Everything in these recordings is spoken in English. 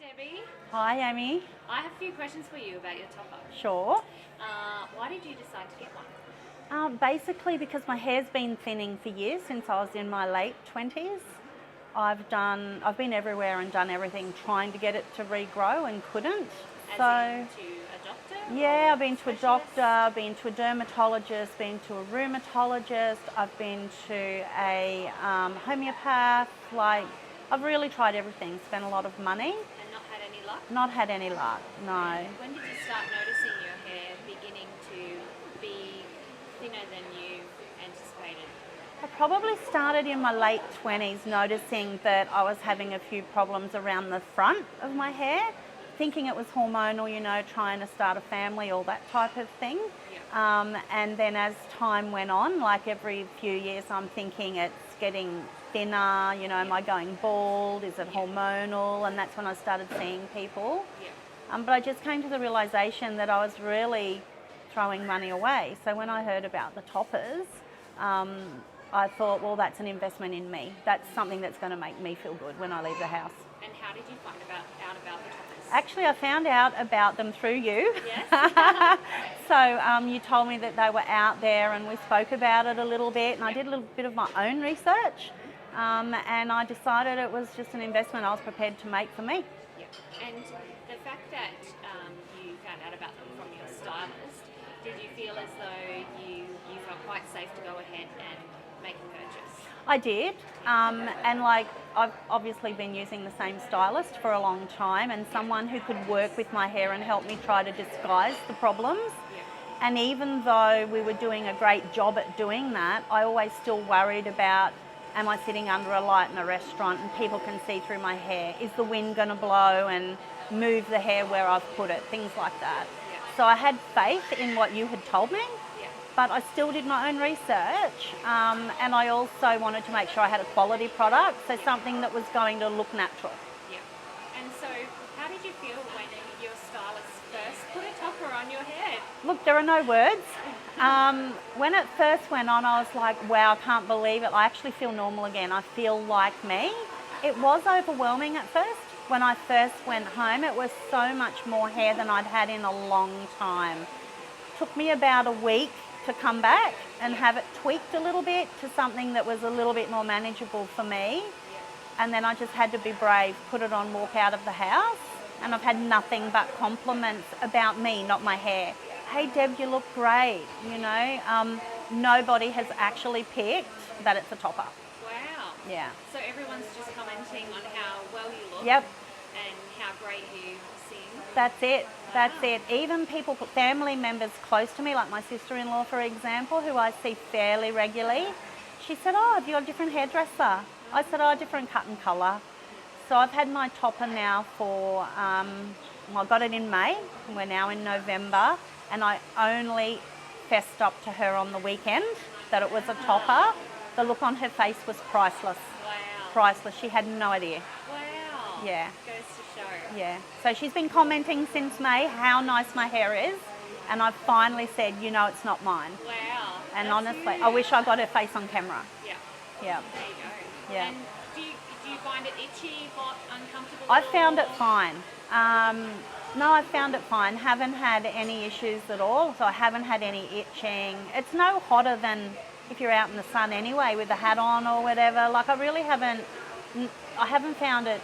Debbie. Hi, Amy. I have a few questions for you about your top up. Sure. Why did you decide to get one? Basically, because my hair's been thinning for years since I was in my late 20s. I've been everywhere and done everything trying to get it to regrow and couldn't. As So, in to a doctor? yeah, or I've been to a specialist? doctor, been to a dermatologist, been to a rheumatologist, I've been to a homeopath. I've really tried everything, spent a lot of money, And not had any luck? not had any luck, no. When did you start noticing your hair beginning to be thinner than you anticipated? I probably started in my late 20s noticing that I was having a few problems around the front of my hair, thinking it was hormonal, trying to start a family, all that type of thing. And then as time went on, like every few years, I'm thinking it's getting thinner, am I going bald? Is it hormonal? And that's when I started seeing people. But I just came to the realization that I was really throwing money away. So when I heard about the toppers, I thought, well, that's an investment in me. That's something that's going to make me feel good when I leave the house. And how did you find out about the toppers? Actually, I found out about them through you. Yes. So you told me that they were out there and we spoke about it a little bit, and I did a little bit of my own research, and I decided it was just an investment I was prepared to make for me. Yeah. And the fact that you found out about them from your stylist, did you feel as though you felt quite safe to go ahead and make a purchase? I did, and I've obviously been using the same stylist for a long time, and someone who could work with my hair and help me try to disguise the problems. And even though we were doing a great job at doing that, I always still worried about, am I sitting under a light in a restaurant and people can see through my hair? Is the wind going to blow and move the hair where I've put it? Things like that. So I had faith in what you had told me, but I still did my own research, and I also wanted to make sure I had a quality product, so something that was going to look natural. Yeah. And so, how did you feel when your stylist first put a topper on your head? Look, there are no words. When it first went on, I was like, wow, I can't believe it. I actually feel normal again. I feel like me. It was overwhelming at first. When I first went home, it was so much more hair than I'd had in a long time. It took me about a week to come back and have it tweaked a little bit to something that was a little bit more manageable for me. And then I just had to be brave, put it on, walk out of the house. And I've had nothing but compliments about me, not my hair. Hey Deb, you look great, Nobody has actually picked that it's a topper. Wow. Yeah. So everyone's just commenting on how well you look. Yep. And how great you sing. That's it. That's Wow. it. Even people, family members close to me, like my sister-in-law, for example, who I see fairly regularly, she said, oh, have you got a different hairdresser? I said, oh, different cut and colour. So I've had my topper now for, I got it in May, and we're now in November, and I only fessed up to her on the weekend that it was a topper. The look on her face was priceless. Wow. Priceless. She had no idea. Wow. Yeah. Goes to show. Yeah. So she's been commenting since May how nice my hair is, and I've finally said, it's not mine. Wow. And That's honestly, huge. I wish I got her face on camera. Yeah. Yeah. There you go. Yeah. And do you find it itchy, hot, uncomfortable? I at found it all? fine. No, I found it fine. Haven't had any issues at all. So I haven't had any itching. It's no hotter than if you're out in the sun anyway with a hat on or whatever. Like I haven't found it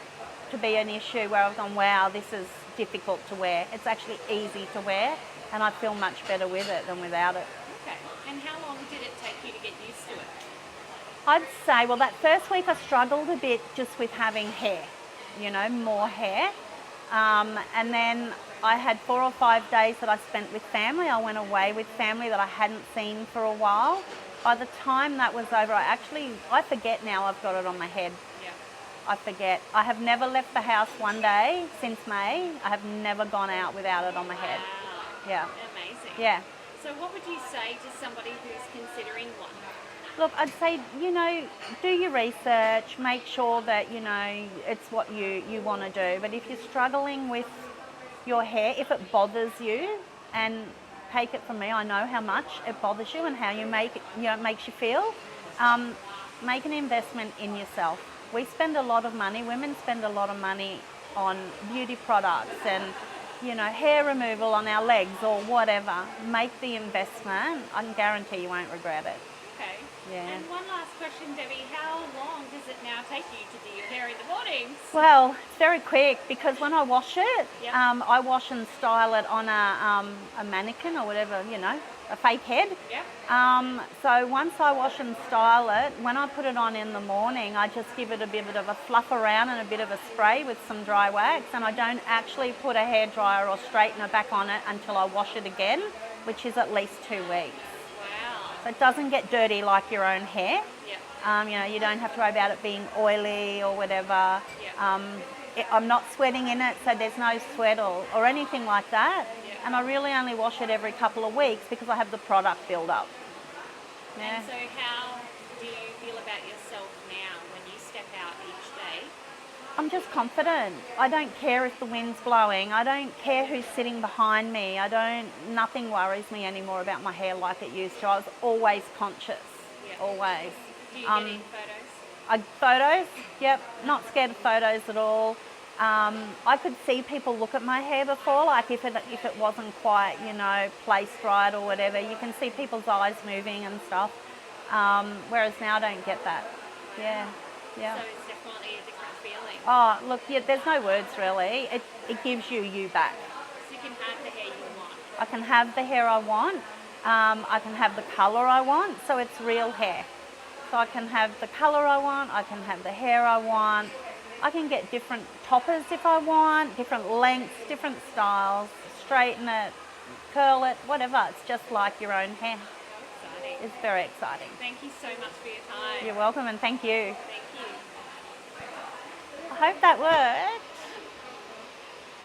to be an issue where I've gone, wow, this is difficult to wear. It's actually easy to wear, and I feel much better with it than without it. Okay. And how long did it take you to get used to it? I'd say, well, that first week I struggled a bit just with having hair, more hair. And then I had 4 or 5 days that I spent with family. I went away with family that I hadn't seen for a while. By the time that was over, I forget now I've got it on my head. Yeah. I forget. I have never left the house one day since May. I have never gone out without it on my head. Wow. Yeah. Amazing. Yeah. So what would you say to somebody who's considering one? Look, I'd say, do your research, make sure that, it's what you want to do. But if you're struggling with your hair, if it bothers you, and take it from me, I know how much it bothers you and how it makes you feel, make an investment in yourself. We spend a lot of money, women spend a lot of money on beauty products and, you know, hair removal on our legs or whatever. Make the investment. I can guarantee you won't regret it. Okay. Yeah. And one last question, Debbie. How long does it now take you to do your hair in the mornings? Well, it's very quick because when I wash it, Yep. I wash and style it on a mannequin or whatever, you know, a fake head. Yep. So once I wash and style it, when I put it on in the morning, I just give it a bit of a fluff around and a bit of a spray with some dry wax, and I don't actually put a hairdryer or straightener back on it until I wash it again, which is at least 2 weeks. Wow. So it doesn't get dirty like your own hair. Yep. You know, you don't have to worry about it being oily or whatever. Yeah. I'm not sweating in it, so there's no sweat or anything like that. Yeah. And I really only wash it every couple of weeks because I have the product build up. Yeah. And so how do you feel about yourself now when you step out each day? I'm just confident. I don't care if the wind's blowing. I don't care who's sitting behind me. Nothing worries me anymore about my hair like it used to. I was always conscious. Yeah. Always. Do you get any photos? Photos, yep, not scared of photos at all. I could see people look at my hair before, like if it wasn't quite, you know, placed right or whatever. You can see people's eyes moving and stuff. Whereas now I don't get that. Yeah, yeah. So it's definitely a different feeling. Oh, look, yeah, there's no words really. It gives you back. So you can have the hair you want. I can have the hair I want. I can have the colour I want. So it's real hair. So I can have the colour I want, I can have the hair I want, I can get different toppers if I want, different lengths, different styles, straighten it, curl it, whatever. It's just like your own hair. Exciting. It's very exciting. Thank you so much for your time. You're welcome and thank you. Thank you. I hope that worked.